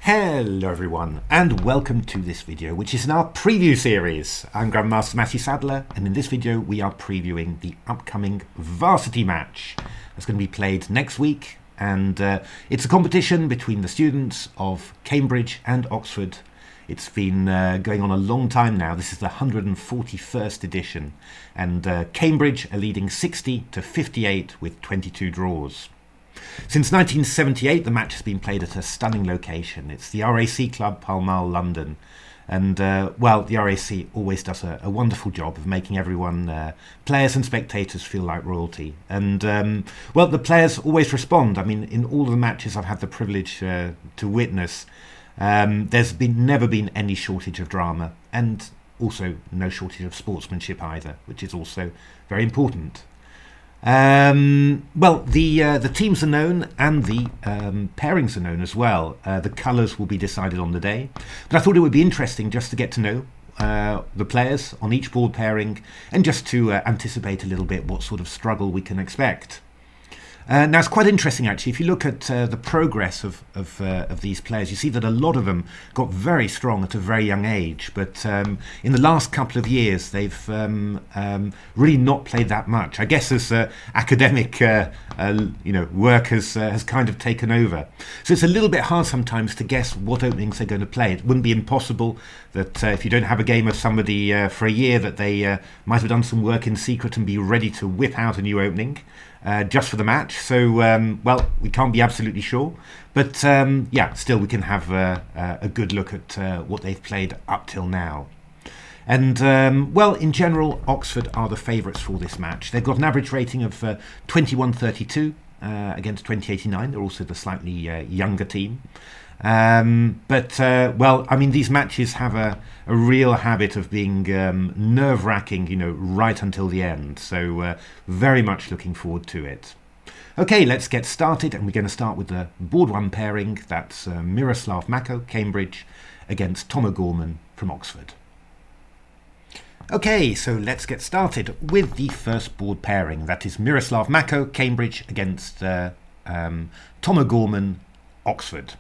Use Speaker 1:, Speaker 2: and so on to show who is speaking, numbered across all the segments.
Speaker 1: Hello everyone, and welcome to this video, which is in our preview series. I'm Grandmaster Matthew Sadler, and in this video we are previewing the upcoming Varsity Match that's going to be played next week, and it's a competition between the students of Cambridge and Oxford. It's been going on a long time now. This is the 141st edition, and Cambridge are leading 60 to 58 with 22 draws. Since 1978, the match has been played at a stunning location. It's the RAC Club, Pall Mall, London. And, well, the RAC always does a wonderful job of making everyone, players and spectators, feel like royalty. And, well, the players always respond. I mean, in all of the matches I've had the privilege to witness, there's never been any shortage of drama, and also no shortage of sportsmanship either, which is also very important. Well, the teams are known, and the pairings are known as well. The colours will be decided on the day, but I thought it would be interesting just to get to know the players on each board pairing, and just to anticipate a little bit what sort of struggle we can expect. Now, it's quite interesting actually. If you look at the progress of these players, you see that a lot of them got very strong at a very young age, but in the last couple of years they've really not played that much. I guess as academic work has kind of taken over, so it's a little bit hard sometimes to guess what openings they're going to play. It wouldn't be impossible that if you don't have a game of somebody for a year, that they might have done some work in secret and be ready to whip out a new opening just for the match. So, well, we can't be absolutely sure, but yeah, still we can have a good look at what they've played up till now. And, well, in general, Oxford are the favourites for this match. They've got an average rating of 2132 against 2089. They're also the slightly younger team. Well, I mean, these matches have a real habit of being nerve-wracking, right until the end. So very much looking forward to it. Okay, let's get started, and we're going to start with the board one pairing. That's Miroslav Mako, Cambridge, against Tom O'Gorman from Oxford. Okay, so let's get started with the first board pairing. That is Miroslav Mako, Cambridge, against Tom O'Gorman, Oxford.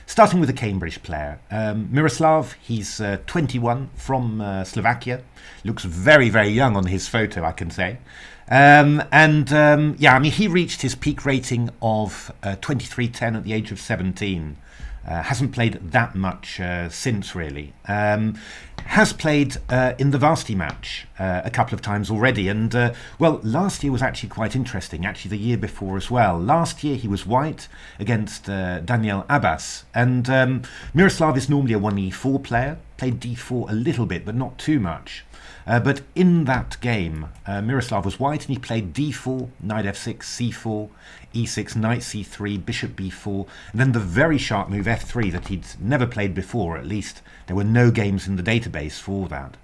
Speaker 1: Starting with a Cambridge player, Miroslav, he's 21, from Slovakia. Looks very, very young on his photo, I can say. Yeah, I mean, he reached his peak rating of 2310 at the age of 17. Hasn't played that much since, really. Has played in the Varsity Match a couple of times already, and well, last year was actually quite interesting, actually the year before as well. Last year he was white against Daniel Abbas, and Miroslav is normally a 1e4 player, played d4 a little bit, but not too much. But in that game, Miroslav was white, and he played d4, knight f6, c4, e6, knight c3, bishop b4, and then the very sharp move f3 that he'd never played before. At least there were no games in the database for that.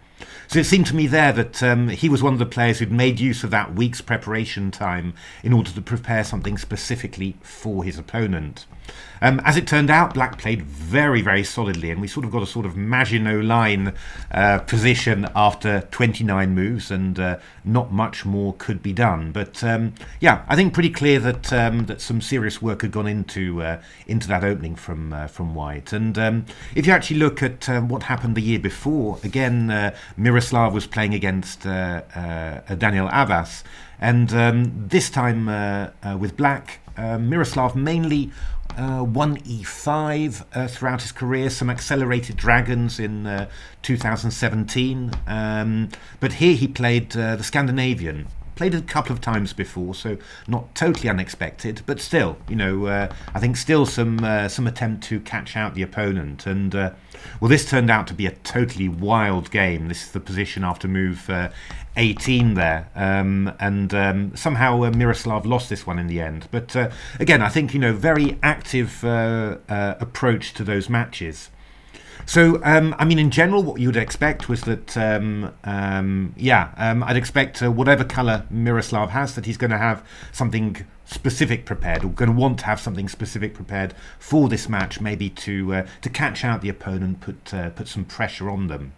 Speaker 1: So it seemed to me there that he was one of the players who'd made use of that week's preparation time in order to prepare something specifically for his opponent. As it turned out, Black played very, very solidly, and we sort of got a sort of Maginot Line position after 29 moves, and not much more could be done. But yeah, I think pretty clear that that some serious work had gone into that opening from White. And if you actually look at what happened the year before, again, Miroslav was playing against Daniel Abbas, and this time with Black, Miroslav mainly 1e5 throughout his career, some accelerated dragons in 2017, but here he played the Scandinavian. Played it a couple of times before, so not totally unexpected, but still, I think still some attempt to catch out the opponent. And well, this turned out to be a totally wild game. This is the position after move 18 there, and somehow Miroslav lost this one in the end. But again, I think very active approach to those matches. So, I mean, in general, what you would expect was that, I'd expect whatever colour Miroslav has, that he's going to have something specific prepared, or going to want to have something specific prepared for this match, maybe to catch out the opponent, put some pressure on them.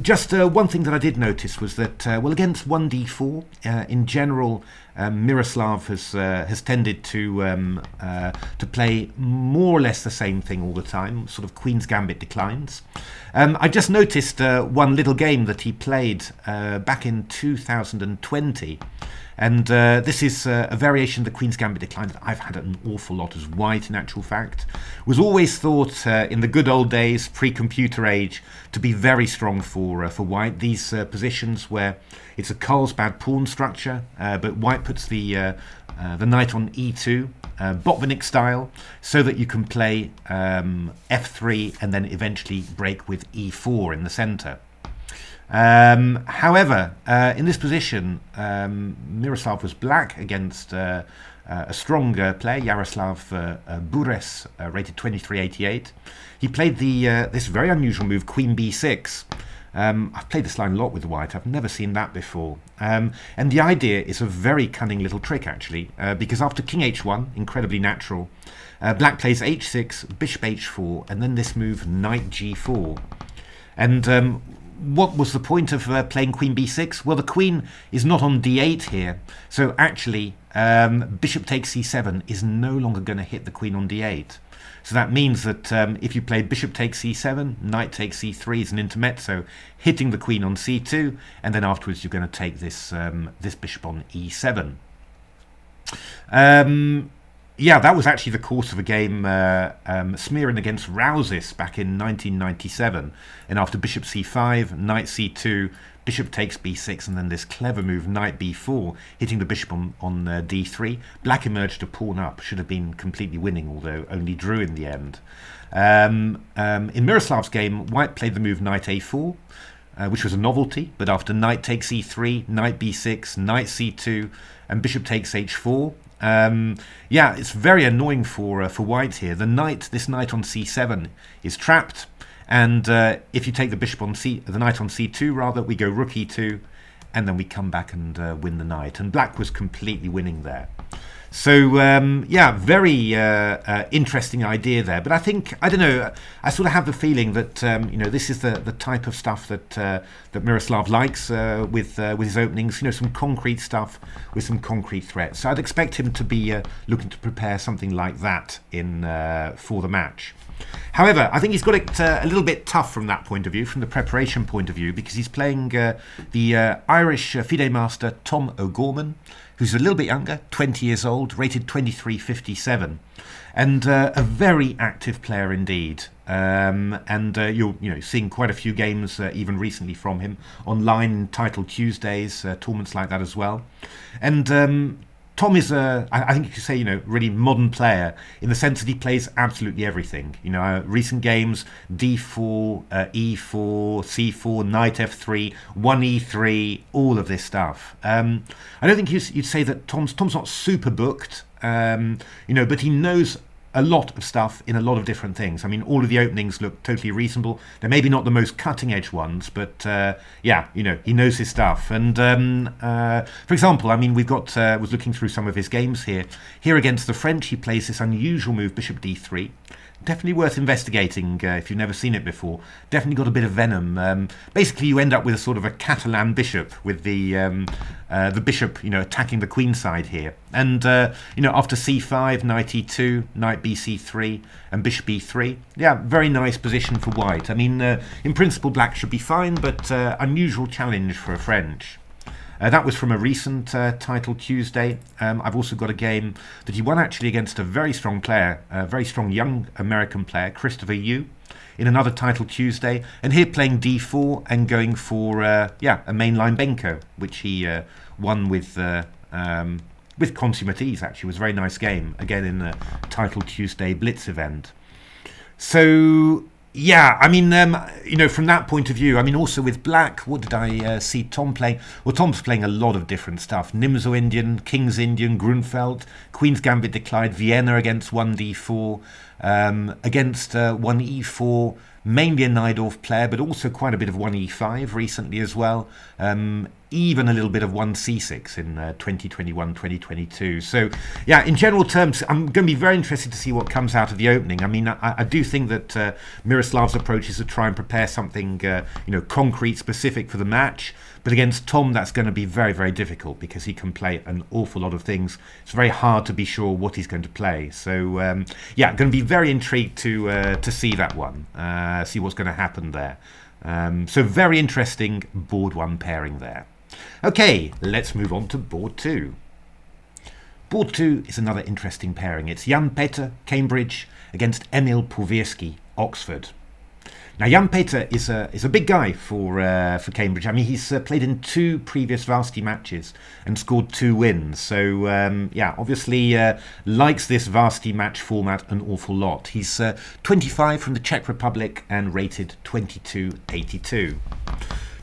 Speaker 1: Just one thing that I did notice was that, well, against 1d4, in general, Miroslav has tended to play more or less the same thing all the time, sort of Queen's Gambit declines. I just noticed one little game that he played back in 2020. And this is a variation of the Queen's Gambit decline that I've had an awful lot as white, in actual fact. Was always thought in the good old days, pre-computer age, to be very strong for white. These positions where it's a Carlsbad pawn structure, but white puts the knight on e2, Botvinnik style, so that you can play f3 and then eventually break with e4 in the center. However, in this position, Miroslav was black against a stronger player, Yaroslav Bures, rated 2388. He played this very unusual move, Queen b6. I've played this line a lot with white. I've never seen that before. And the idea is a very cunning little trick, actually, because after king h1, incredibly natural, black plays h6, bishop h4, and then this move, knight g4. And what was the point of playing queen b6? Well, the queen is not on d8 here, so actually bishop takes c7 is no longer going to hit the queen on d8. So that means that if you play bishop takes c7, knight takes c3 is an intermezzo, hitting the queen on c2, and then afterwards you're going to take this this bishop on e7. Yeah, that was actually the course of a game Smearin against Rousis back in 1997. And after bishop c5, knight c2, bishop takes b6, and then this clever move, knight b4, hitting the bishop on d3. Black emerged a pawn up, should have been completely winning, although only drew in the end. In Miroslav's game, white played the move knight a4, which was a novelty, but after knight takes e3, knight b6, knight c2, and bishop takes h4, yeah, it's very annoying for white here. This knight on c7 is trapped, and if you take the bishop on the knight on c2 rather, we go rook e2, and then we come back and win the knight. And black was completely winning there. So yeah, very interesting idea there. But I think, I don't know, I sort of have the feeling that you know, this is the type of stuff that that Miroslav likes with his openings. You know, some concrete stuff with some concrete threats. So I'd expect him to be looking to prepare something like that in for the match. However, I think he's got it a little bit tough from that point of view, from the preparation point of view, because he's playing the Irish FIDE master Tom O'Gorman, who's a little bit younger, 20 years old, rated 2357, and a very active player indeed. And you're seeing quite a few games even recently from him online, Title Tuesdays, tournaments like that as well. And Tom is I think you could say, really modern player in the sense that he plays absolutely everything. Recent games, d4, e4, c4, knight f3, 1e3, all of this stuff. I don't think you'd say that Tom's not super booked, but he knows a lot of stuff in a lot of different things. I mean, all of the openings look totally reasonable. They're maybe not the most cutting-edge ones, but yeah, he knows his stuff. And for example, I mean, we've got was looking through some of his games here. Here against the French, he plays this unusual move, bishop d3. Definitely worth investigating if you've never seen it before. Definitely got a bit of venom. Basically, you end up with a sort of a Catalan bishop with the bishop, attacking the queen side here. And after c5, knight e2, knight bc3, and bishop e3, yeah, very nice position for white. I mean, in principle, black should be fine, but unusual challenge for a French. That was from a recent Title Tuesday. I've also got a game that he won actually against a very strong player, a very strong young American player, Christopher Yu, in another Title Tuesday. And here playing d4 and going for, yeah, a mainline Benko, which he won with consummate ease, actually. It was a very nice game, again in the Title Tuesday Blitz event. So yeah, I mean, from that point of view, I mean, also with black, what did I see Tom playing? Well, Tom's playing a lot of different stuff. Nimzo Indian, King's Indian, Grunfeld, Queen's Gambit declined, Vienna against 1d4, against 1e4, mainly a Najdorf player, but also quite a bit of 1e5 recently as well. even a little bit of 1c6 in 2021, 2022. So, yeah, in general terms, I'm going to be very interested to see what comes out of the opening. I mean, I do think that Miroslav's approach is to try and prepare something, concrete, specific for the match. But against Tom, that's going to be very, very difficult because he can play an awful lot of things. It's very hard to be sure what he's going to play. So, yeah, going to be very intrigued to see that one, see what's going to happen there. So very interesting board 1 pairing there. Okay, let's move on to board 2. Board 2 is another interesting pairing. It's Jan Peter, Cambridge, against Emil Pourwiejski, Oxford. Now, Jan Peter is a big guy for Cambridge. I mean, he's played in 2 previous varsity matches and scored 2 wins. So, yeah, obviously likes this varsity match format an awful lot. He's 25 from the Czech Republic and rated 2282.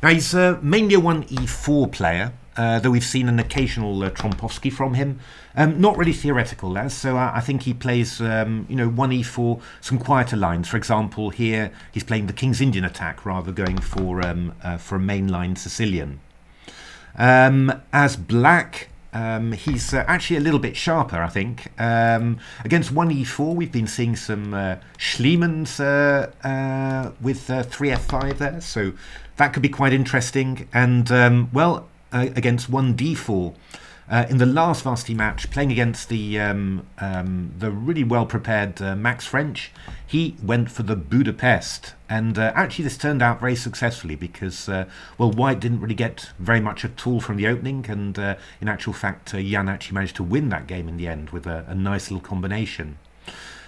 Speaker 1: Now, he's mainly a 1e4 player, though we've seen an occasional Trompovsky from him. Not really theoretical, so I think he plays, 1e4, some quieter lines. For example, here he's playing the King's Indian attack rather going for a mainline Sicilian. As black, he's actually a little bit sharper, I think. Against 1e4, we've been seeing some Schliemann's with 3f5 there, so that could be quite interesting. And, against 1d4, in the last varsity match, playing against the really well-prepared Max French, he went for the Budapest. And actually this turned out very successfully because, White didn't really get very much at all from the opening. And in actual fact, Jan actually managed to win that game in the end with a nice little combination.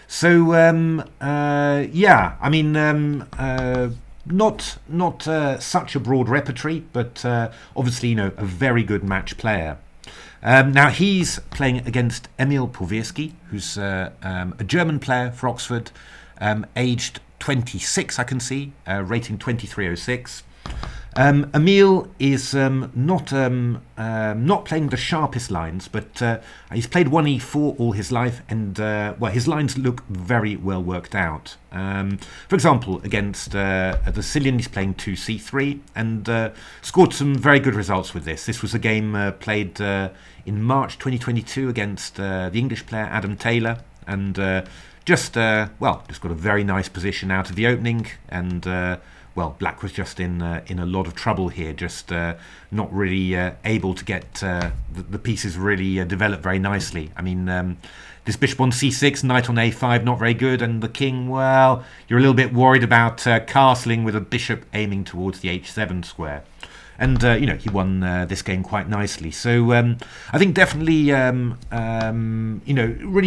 Speaker 1: So, yeah, I mean... Not such a broad repertory, but obviously, a very good match player. Now he's playing against Emil Pourwiejski, who's a German player for Oxford, aged 26, I can see, rating 2306. Emil is not playing the sharpest lines, but he's played 1e4 all his life, and his lines look very well worked out. For example, against the Sicilian, he's playing 2c3 and scored some very good results with this. This was a game played in March 2022 against the English player Adam Taylor, and just got a very nice position out of the opening, and black was just in a lot of trouble here, just not really able to get the pieces really developed very nicely. I mean, this bishop on c6, knight on a5, not very good, and the king, well, you're a little bit worried about castling with a bishop aiming towards the h7 square. And, he won this game quite nicely. So I think definitely, really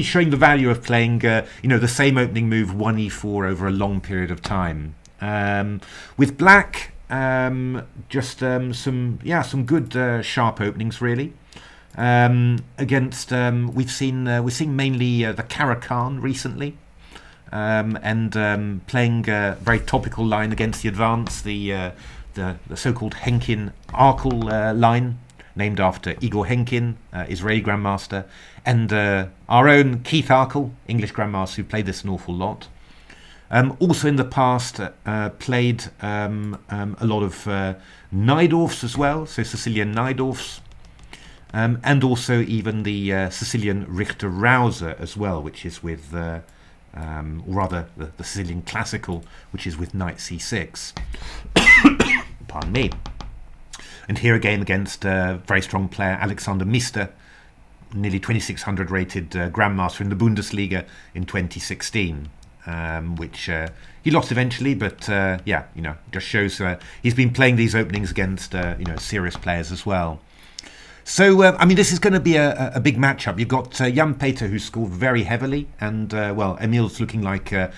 Speaker 1: showing the value of playing, the same opening move 1e4 over a long period of time. With black, some good sharp openings really. Against we're seeing mainly the Karakan recently, and playing a very topical line against the advance, the so-called Henkin-Arkel line, named after Igor Henkin, Israeli grandmaster, and our own Keith Arkel, English grandmaster, who played this an awful lot. Also in the past played a lot of Najdorfs as well, so Sicilian Najdorfs, and also even the Sicilian Richter-Rauser as well, which is with, or rather the Sicilian Classical, which is with knight c6. Pardon me. And here again against a very strong player, Alexander Mister, nearly 2600 rated grandmaster in the Bundesliga in 2016. Which he lost eventually, but just shows he's been playing these openings against serious players as well. So I mean, this is going to be a big matchup. You've got Jan Peter, who scored very heavily, and Emil's looking like a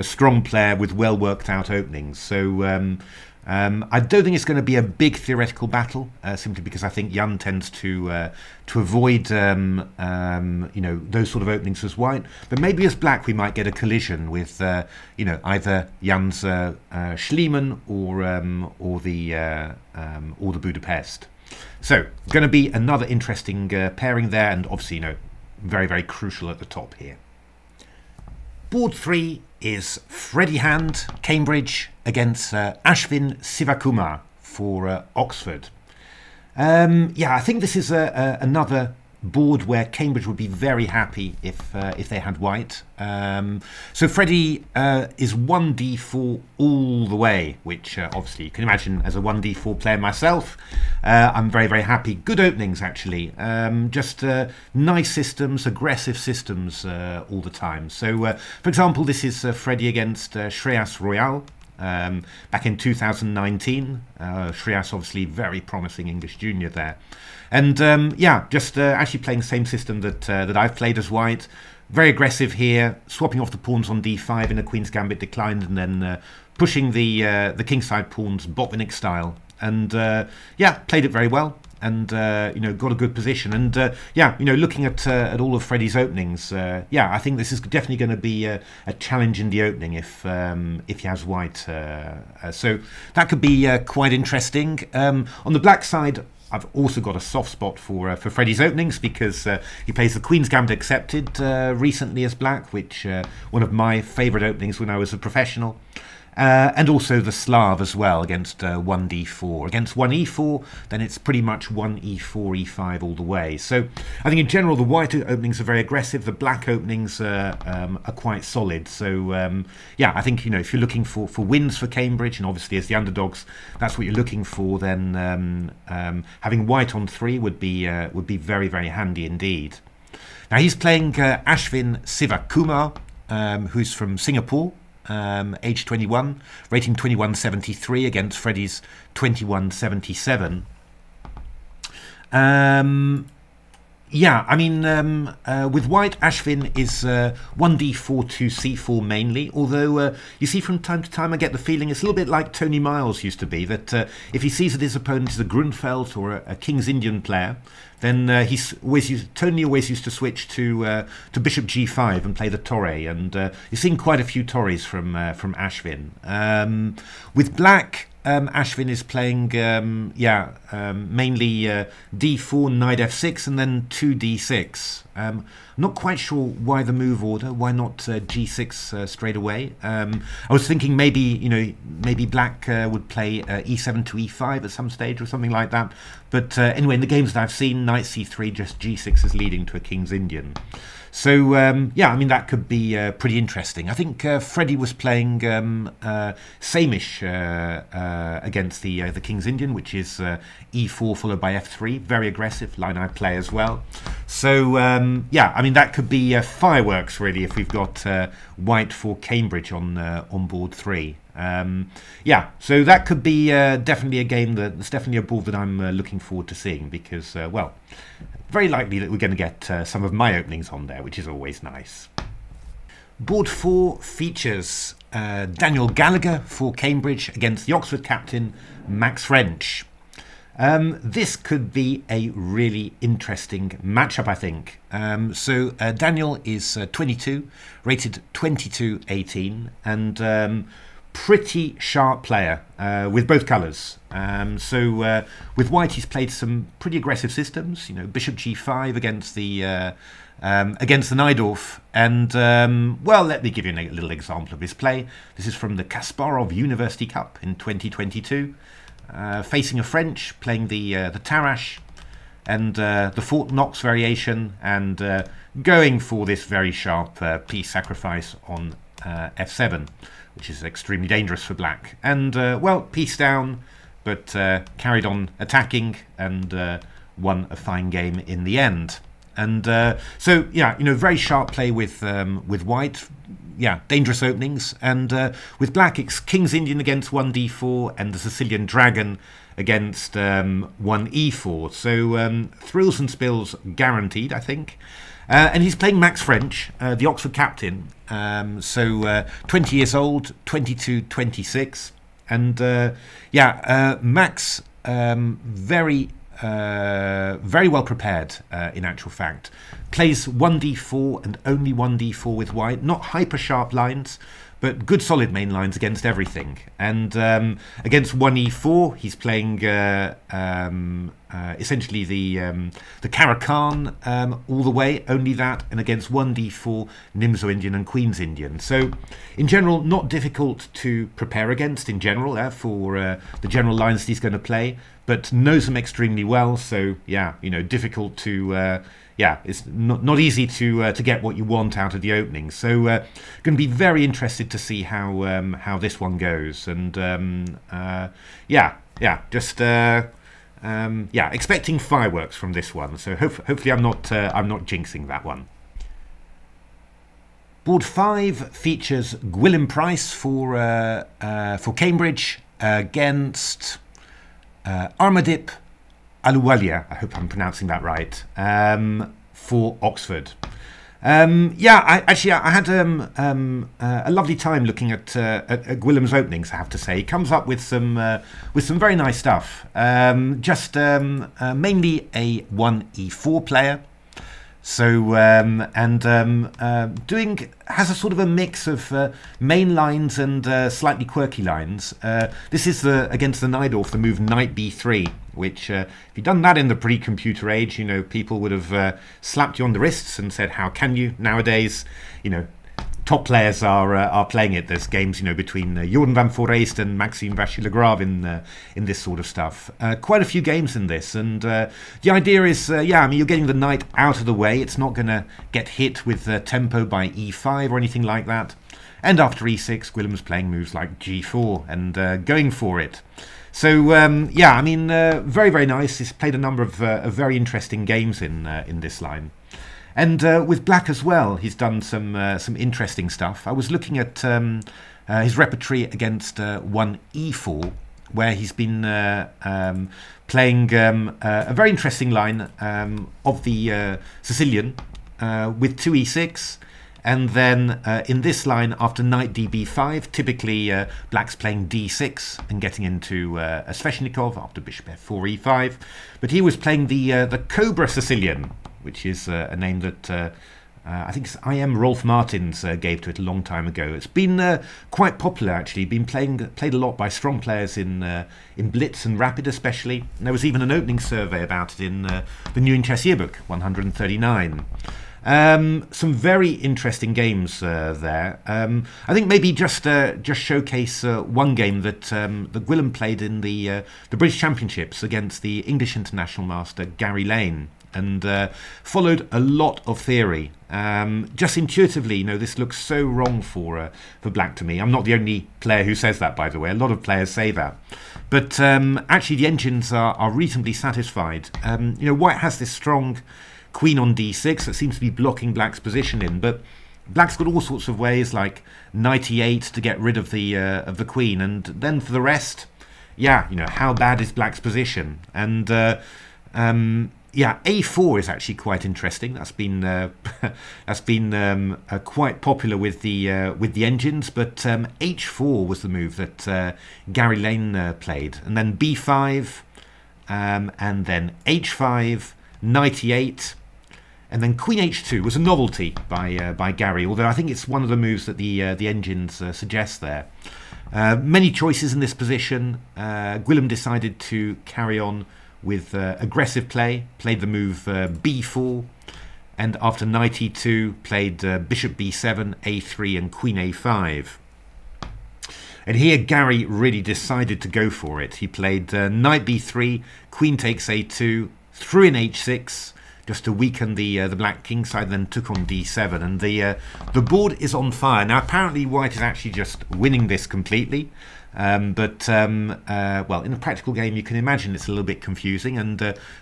Speaker 1: strong player with well worked out openings. So I don't think it's going to be a big theoretical battle, simply because I think Jan tends to avoid those sort of openings as white. But maybe as black we might get a collision with either Jan's Schliemann or the Budapest. So going to be another interesting pairing there, and obviously very, very crucial at the top here. Board 3 is Freddie Hand, Cambridge, against Ashwin Sivakumar for Oxford. Yeah, I think this is another board where Cambridge would be very happy if they had white. So Freddie is 1d4 all the way, which obviously you can imagine as a 1d4 player myself. I'm very, very happy. Good openings, actually. Just nice systems, aggressive systems all the time. So, for example, this is Freddie against Shreyas Royal. Back in 2019, Shreyas obviously very promising English junior there, and yeah, just actually playing the same system that I've played as white. Very aggressive here, swapping off the pawns on d5 in a Queen's Gambit declined, and then pushing the kingside pawns Botvinnik style, and yeah, played it very well. And you know, got a good position, and yeah, you know, looking at all of Freddie's openings, yeah, I think this is definitely going to be a challenge in the opening if he has white. So that could be quite interesting. On the black side, I've also got a soft spot for Freddie's openings, because he plays the Queen's Gambit accepted recently as black, which one of my favourite openings when I was a professional. And also the Slav as well against 1d4. Against 1e4, then it's pretty much 1e4, e5 all the way. So I think in general the white openings are very aggressive. The black openings are quite solid. So yeah, I think, you know, if you're looking for wins for Cambridge, and obviously as the underdogs, that's what you're looking for, then having white on 3 would be very, very handy indeed. Now he's playing Ashwin Sivakumar, who's from Singapore. Age 21, rating 2173 against Freddie's 2177. Yeah, I mean, with white, Ashwin is 1d4 to c4 mainly, although you see from time to time I get the feeling it's a little bit like Tony Miles used to be, that if he sees that his opponent is a Grunfeld or a King's Indian player, then Tony always used to switch to Bishop g5 and play the Torre, and you're seeing quite a few Torres from Ashwin. With black, Ashwin is playing mainly d4, knight f6, and then 2d6. I'm not quite sure why the move order. Why not g6 straight away? I was thinking maybe, you know, maybe black would play e7 to e5 at some stage or something like that. But anyway, in the games that I've seen, knight c3, just g6 is leading to a King's Indian. So yeah, I mean, that could be pretty interesting. I think Freddie was playing same-ish against the King's Indian, which is e4 followed by f3, very aggressive line I play as well. So yeah, I mean, that could be fireworks really if we've got white for Cambridge on board 3. Yeah, so that could be definitely a game that's definitely a board that I'm looking forward to seeing, because well, very likely that we're going to get some of my openings on there, which is always nice. Board 4 features Daniel Gallagher for Cambridge against the Oxford captain Max French. This could be a really interesting matchup, I think. So Daniel is 22, rated 2218, and pretty sharp player with both colours. So with white, he's played some pretty aggressive systems. You know, Bishop g5 against the Najdorf, and well, let me give you a little example of his play. This is from the Kasparov University Cup in 2022. Facing a French, playing the Tarrasch and the Fort Knox variation, and going for this very sharp piece sacrifice on f7, which is extremely dangerous for black. And well, piece down, but carried on attacking, and won a fine game in the end. And so yeah, you know, very sharp play with white. Yeah, dangerous openings. And with black, it's King's Indian against 1d4 and the Sicilian Dragon against 1e4. So thrills and spills guaranteed, I think. And he's playing Max French, the Oxford captain. So 20 years old, 22-26. And yeah, Max, very well prepared in actual fact. Plays 1d4 and only 1d4 with white. Not hyper sharp lines, but good solid main lines against everything. And against 1e4, he's playing essentially the Caro-Kann all the way, only that, and against 1d4, Nimzo Indian and Queen's Indian. So in general, not difficult to prepare against in general for the general lines he's going to play, but knows them extremely well. So yeah, you know, difficult to yeah, it's not easy to get what you want out of the opening. So going to be very interested to see how this one goes. And yeah, just yeah, expecting fireworks from this one. So hopefully I'm not jinxing that one. Board 5 features Gwilym Price for Cambridge against Armadip Aluwalia, I hope I'm pronouncing that right, for Oxford. Yeah, I had a lovely time looking at Gwilym's openings, I have to say. He comes up with some very nice stuff. Just mainly a 1e4 player. So has a sort of a mix of main lines and slightly quirky lines. This is against the Najdorf, the move knight b3, which if you'd done that in the pre-computer age, you know, people would have slapped you on the wrists and said, "How can you?" Nowadays, you know, top players are playing it. There's games, you know, between Jordan van Foreest and Maxime Vachier-Lagrave in this sort of stuff. Quite a few games in this, and the idea is, yeah, I mean, you're getting the knight out of the way. It's not going to get hit with tempo by e5 or anything like that. And after e6, Gwilym's playing moves like g4 and going for it. So yeah, I mean, very, very nice. He's played a number of very interesting games in this line. And with black as well, he's done some interesting stuff. I was looking at his repertory against 1e4, where he's been playing a very interesting line of the Sicilian with 2e6, and then in this line, after knight db5, typically black's playing d6 and getting into a Sveshnikov after bishop f4 e5, but he was playing the Cobra Sicilian, which is a name that I think I.M. Rolf Martins gave to it a long time ago. It's been quite popular, actually. Been played a lot by strong players in Blitz and Rapid, especially. And there was even an opening survey about it in the New in Chess Yearbook 139. Some very interesting games there. I think maybe just showcase one game that Gwilym played in the British Championships against the English international master Gary Lane, and followed a lot of theory. Just intuitively, you know, this looks so wrong for black to me. I'm not the only player who says that, by the way. A lot of players say that. But actually, the engines are reasonably satisfied. You know, white has this strong queen on d6 that seems to be blocking black's position in, but black's got all sorts of ways, like knight e8 to get rid of the queen, and then for the rest, yeah, you know, how bad is black's position? And yeah, a4 is actually quite interesting. That's been quite popular with the engines, but h4 was the move that Gary Lane played, and then b5, and then h5, knight e8, and then queen h2 was a novelty by Gary, although I think it's one of the moves that the engines suggest there. Many choices in this position. Gwilym decided to carry on with aggressive play, played the move b4, and after knight e2 played bishop b7, a3 and queen a5. And here Gary really decided to go for it. He played knight b3, queen takes a2, threw in h6 just to weaken the black king side, then took on d7, and the board is on fire. Now apparently white is actually just winning this completely. But well, in a practical game, you can imagine it's a little bit confusing, and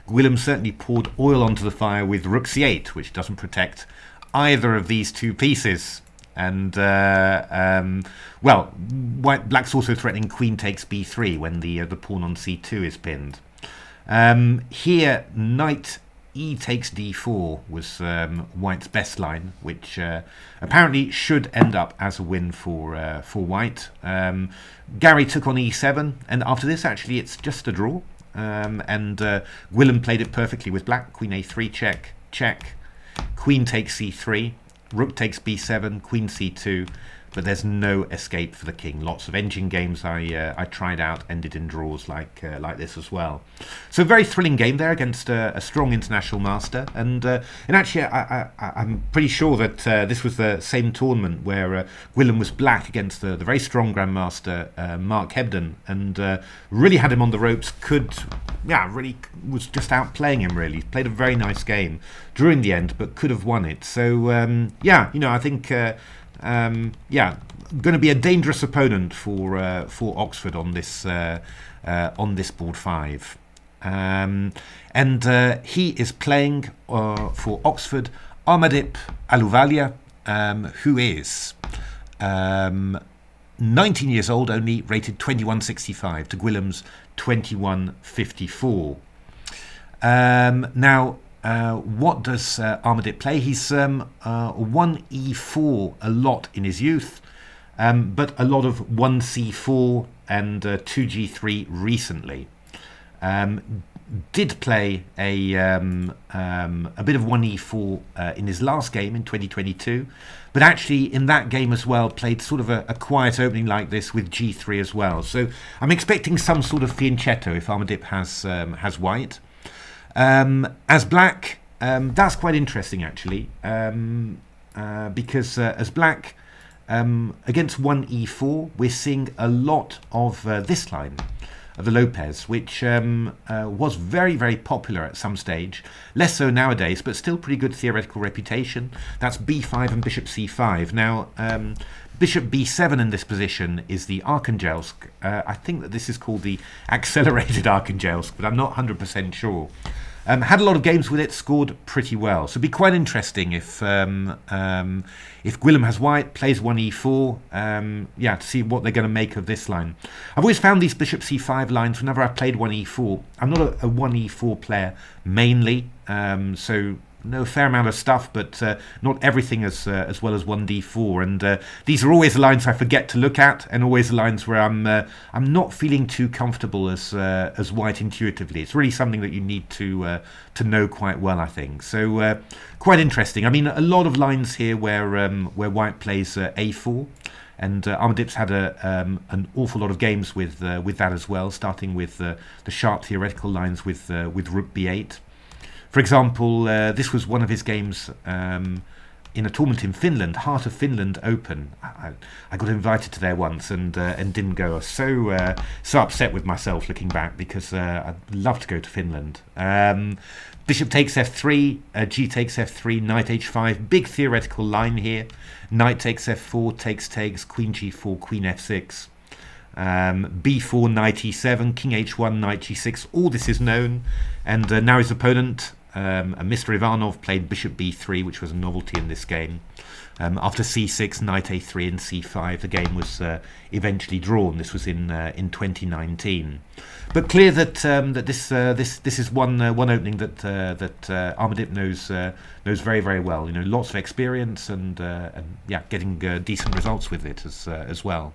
Speaker 1: Gwilym certainly poured oil onto the fire with rook c8, which doesn't protect either of these two pieces. And well, black's also threatening queen takes b3 when the pawn on c2 is pinned. Here, knight e takes d4 was white's best line, which apparently should end up as a win for white. Gary took on e7, and after this, actually, it's just a draw. And Gwilym played it perfectly with black. Queen a3 check, queen takes c3, rook takes b7, queen c2, but there's no escape for the king. Lots of engine games I tried out ended in draws like this as well. So very thrilling game there against a strong international master, and actually I'm pretty sure that this was the same tournament where Gwilym was black against the very strong grandmaster Mark Hebden, and really had him on the ropes. Really was just outplaying him. Really played a very nice game, drew in the end, but could have won it. So I think going to be a dangerous opponent for Oxford on this board 5. He is playing for Oxford Armadip Aluvalia, who is 19 years old only, rated 2165 to Gwilym's 2154. What does Armadip play? He's 1e4 a lot in his youth, but a lot of 1c4 and 2g3 recently. Did play a bit of 1e4 in his last game in 2022, but actually in that game as well played sort of a quiet opening like this with g3 as well. So I'm expecting some sort of fianchetto if Armadip has white. As black, that's quite interesting actually, because as black against 1e4 we're seeing a lot of this line of the Lopez, which was very, very popular at some stage, less so nowadays, but still pretty good theoretical reputation. That's b5 and bishop c5. Now bishop b7 in this position is the Archangelsk. I think that this is called the accelerated Archangelsk, but I'm not 100% sure. Had a lot of games with it, scored pretty well. So it'd be quite interesting if Gwilym has white, plays 1e4, to see what they're going to make of this line. I've always found these bishop c5 lines whenever I've played 1e4. I'm not a 1e4 player mainly, so no fair amount of stuff, but not everything as well as 1d4. And these are always the lines I forget to look at, and always the lines where I'm not feeling too comfortable as white intuitively. It's really something that you need to know quite well, I think. So quite interesting. I mean, a lot of lines here where white plays a4. And Armadip's had an awful lot of games with that as well, starting with the sharp theoretical lines with rook b8. For example, this was one of his games in a tournament in Finland, Heart of Finland Open. I got invited to there once and didn't go. I was so upset with myself looking back, because I'd love to go to Finland. Bishop takes f3, g takes f3, knight h5. Big theoretical line here. Knight takes f4, takes, queen g4, queen f6. b4, knight e7, king h1, knight g6. All this is known, and now his opponent, Mr. Ivanov, played bishop b3, which was a novelty in this game. After c6, knight a3 and c5, the game was eventually drawn. This was in 2019. But clear that this is one opening that Armadip knows very, very well. You know, lots of experience and getting decent results with it as well.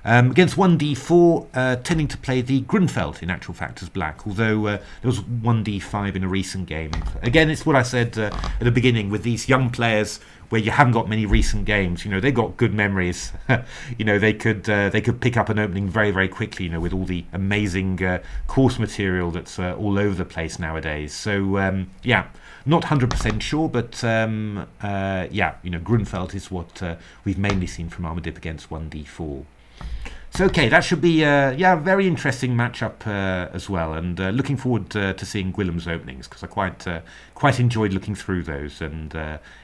Speaker 1: Against 1d4, tending to play the Grunfeld in actual fact as black, although there was 1d5 in a recent game. Again, it's what I said at the beginning with these young players where you haven't got many recent games. You know, they've got good memories. You know, they could pick up an opening very, very quickly, you know, with all the amazing course material that's all over the place nowadays. So, not 100% sure, but you know, Grunfeld is what we've mainly seen from Armadip against 1d4. So okay, that should be a very interesting matchup as well, and looking forward to seeing Gwilym's openings, because I quite enjoyed looking through those and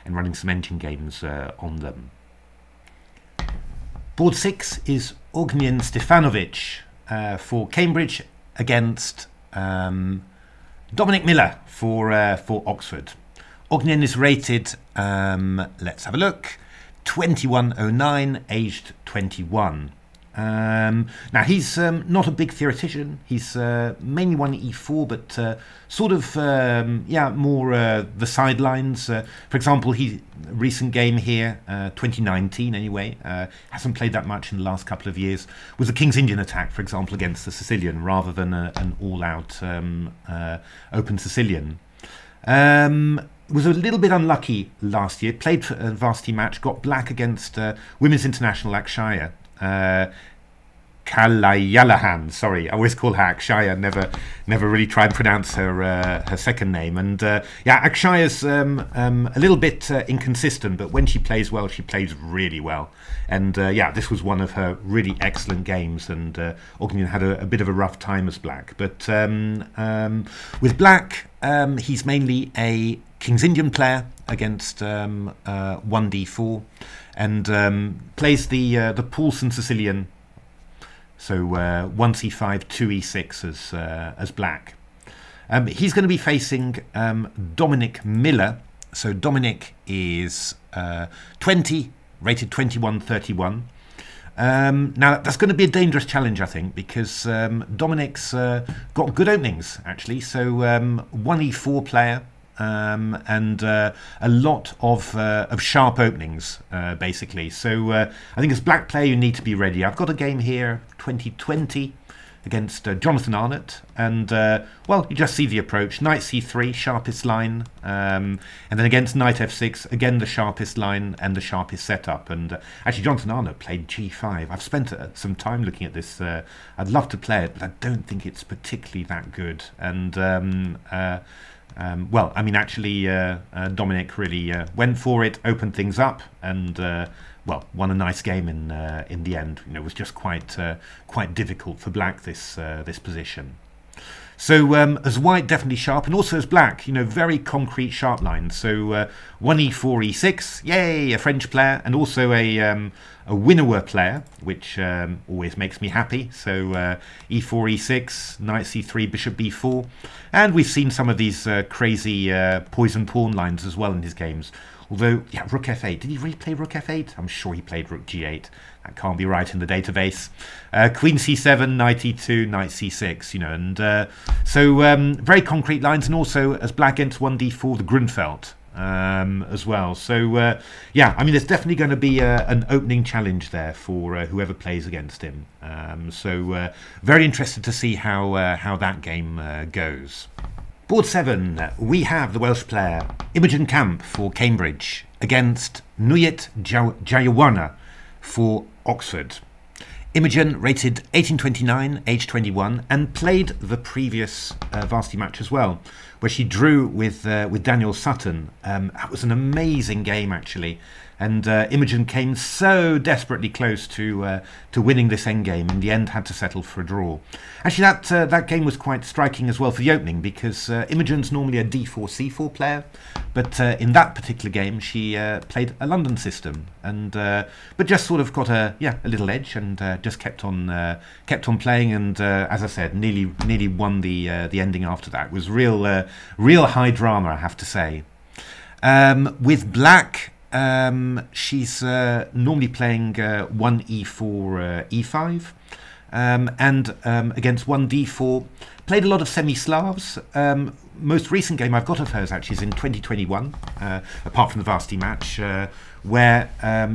Speaker 1: running some engine games on them. Board 6 is Ognian Stefanovic for Cambridge against Dominic Miller for Oxford. Ognian is rated, let's have a look, 2109, aged 21. Now he's not a big theoretician. He's mainly 1e4, but sort of more the sidelines. For example, recent game here, 2019 anyway, hasn't played that much in the last couple of years, was a King's Indian attack, for example, against the Sicilian, rather than an all-out open Sicilian. was a little bit unlucky last year. Played for a varsity match, got black against Women's International Akshaya. Kalayalahan, sorry, I always call her Akshaya. Never really try and pronounce her second name. And yeah, Akshaya's a little bit inconsistent, but when she plays well, she plays really well. And yeah, this was one of her really excellent games. And Ognian had a bit of a rough time as black, but with black, he's mainly a King's Indian player against 1d4, and plays the Paulson Sicilian. So 1c5, 2e6 as black. He's going to be facing Dominic Miller. So Dominic is 20, rated 21-31. Now that's going to be a dangerous challenge, I think, because Dominic's got good openings actually. So 1e4 player. And a lot of sharp openings, basically. So I think as black player you need to be ready. I've got a game here, 2020, against Jonathan Arnott, and well, you just see the approach: knight c3, sharpest line, and then against knight f6, again the sharpest line and the sharpest setup. And actually, Jonathan Arnott played g5. I've spent some time looking at this. I'd love to play it, but I don't think it's particularly that good. And well, I mean, actually, Dominic really went for it, opened things up, and well, won a nice game in the end. You know, it was just quite difficult for black this position. So as white, definitely sharp, and also as black, you know, very concrete sharp lines. So 1e4, e6, yay, a French player, and also a winnower player, which always makes me happy. So e4, e6, knight c3, bishop b4, and we've seen some of these crazy poison pawn lines as well in his games. Although, yeah, rook f8. Did he really play rook f8? I'm sure he played rook g8. That can't be right in the database. Queen c7, knight e2, knight c6, you know. And so very concrete lines. And also, as black enters 1d4, the Grunfeld as well. So, yeah, I mean, there's definitely going to be an opening challenge there for whoever plays against him. So, very interested to see how that game goes. Board 7, we have the Welsh player Imogen Camp for Cambridge against Nuyet Jayawana for Oxford. Imogen rated 1829, age 21, and played the previous varsity match as well, where she drew with Daniel Sutton. That was an amazing game, actually. And Imogen came so desperately close to winning this endgame. In the end, had to settle for a draw. Actually, that game was quite striking as well for the opening, because Imogen's normally a d4, c4 player, but in that particular game, she played a London system, and but just sort of got a little edge, and just kept on playing, and as I said, nearly won the ending after that. It was real high drama, I have to say. With black. She's normally playing 1e4, e5, and against 1d4, played a lot of semi-Slavs. Most recent game I've got of hers actually is in 2021, apart from the varsity match, where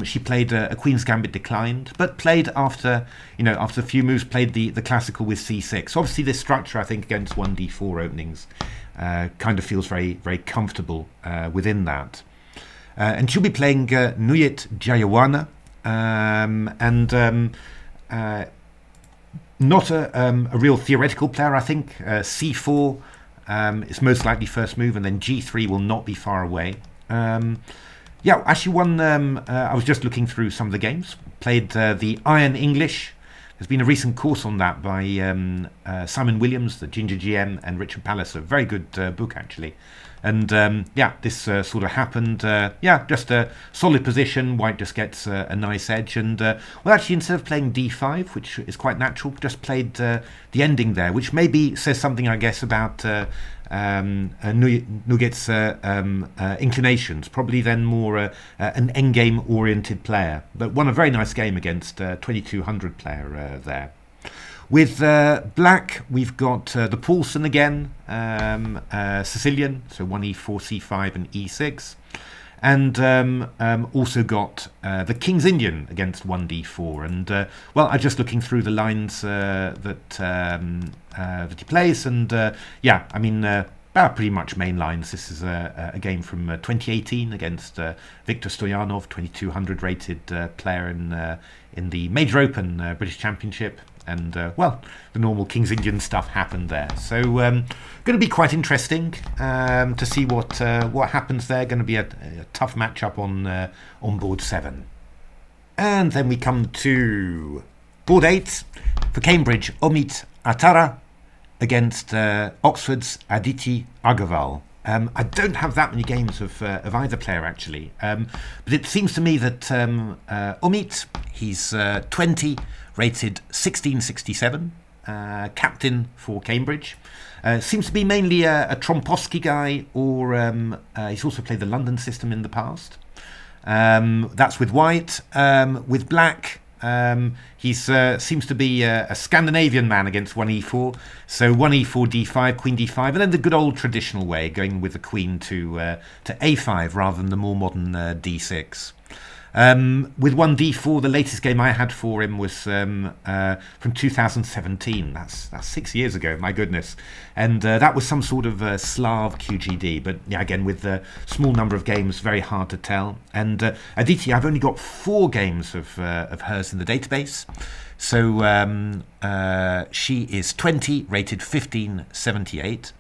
Speaker 1: she played a Queen's Gambit declined, but played after a few moves, played the classical with c6. So obviously this structure, I think, against 1d4 openings kind of feels very, very comfortable within that. And she'll be playing Nuyet Jayawana, and not a real theoretical player, I think. c4 is most likely first move, and then g3 will not be far away. Yeah, actually won, I was just looking through some of the games, played the Iron English. There's been a recent course on that by Simon Williams, the Ginger GM, and Richard Palliser. Very good book, actually. And yeah, this sort of happened. Yeah, just a solid position. White just gets a nice edge. And well, actually, instead of playing d5, which is quite natural, just played the ending there, which maybe says something, I guess, about Nugget's inclinations. Probably then more an endgame-oriented player. But won a very nice game against 2200 player there. With black, we've got the Paulson again, Sicilian, so 1e4, c5 and e6. And also got the King's Indian against 1d4. And, well, I'm just looking through the lines that he plays. And, yeah, I mean, pretty much main lines. This is a game from 2018 against Viktor Stoyanov, 2200 rated player in the Major Open British Championship. And, well, the normal King's Indian stuff happened there. So, going to be quite interesting to see what happens there. Going to be a tough matchup on board 7. And then we come to board 8 for Cambridge, Omid Attara against Oxford's Aditi Agarwal. I don't have that many games of either player, actually. But it seems to me that Omid, he's 20, rated 1667, captain for Cambridge. Seems to be mainly a Trompowsky guy, or he's also played the London system in the past. That's with white. With black, he seems to be a Scandinavian man against 1e4. So 1e4, d5, queen d5, and then the good old traditional way, going with the queen to a5 rather than the more modern d6. With 1d4, the latest game I had for him was from 2017. That's 6 years ago, my goodness. And that was some sort of Slav QGD. But yeah, again, with the small number of games, very hard to tell. And Aditi, I've only got 4 games of hers in the database. So she is 20, rated 1578.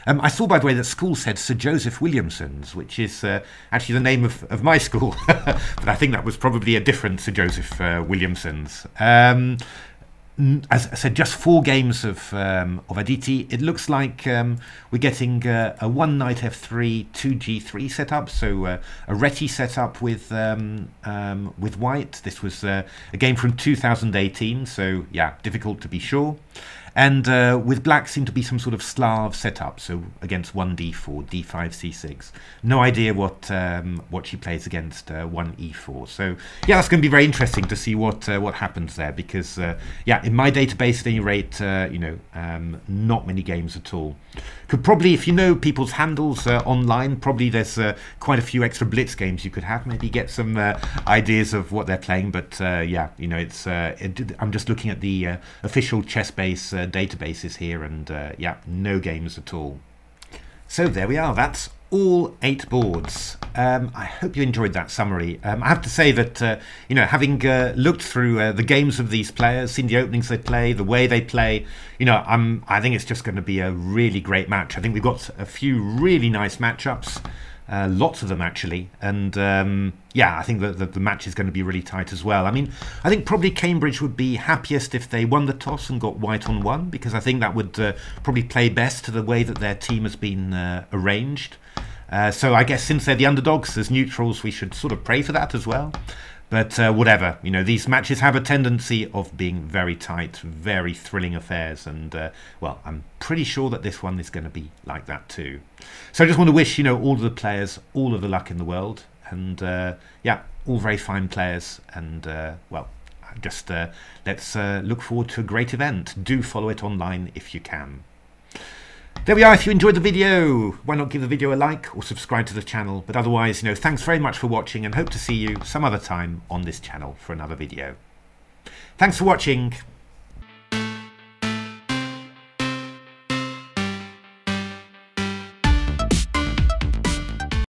Speaker 1: I saw, by the way, that school said Sir Joseph Williamson's, which is actually the name of my school. But I think that was probably a different Sir Joseph Williamson's. As I said, just 4 games of Aditi. It looks like we're getting a 1 knight f3, 2 g3 setup. So a Reti setup with white. This was a game from 2018. So yeah, difficult to be sure. And with black seemed to be some sort of Slav setup, so against 1d4, d5, c6. No idea what she plays against 1e4. So yeah, that's going to be very interesting to see what happens there, because yeah, in my database at any rate, not many games at all. Could probably, if you know people's handles online, probably there's quite a few extra blitz games you could have. Maybe get some ideas of what they're playing. But yeah, it's I'm just looking at the official ChessBase databases here, and yeah, no games at all. So there we are. That's all 8 boards. I hope you enjoyed that summary. I have to say that having looked through the games of these players, seen the openings they play, the way they play, I think it's just going to be a really great match. I think we've got a few really nice matchups, lots of them actually, and yeah, I think that the match is going to be really tight as well. I mean, I think probably Cambridge would be happiest if they won the toss and got white on 1, because I think that would probably play best to the way that their team has been arranged. So I guess since they're the underdogs, as neutrals, we should sort of pray for that as well. But whatever, these matches have a tendency of being very tight, very thrilling affairs. And, well, I'm pretty sure that this one is going to be like that too. So I just want to wish, all of the players all of the luck in the world. And, yeah, all very fine players. And, well, just let's look forward to a great event. Do follow it online if you can. There we are. If you enjoyed the video, why not give the video a like or subscribe to the channel? But otherwise, thanks very much for watching, and hope to see you some other time on this channel for another video. Thanks for watching.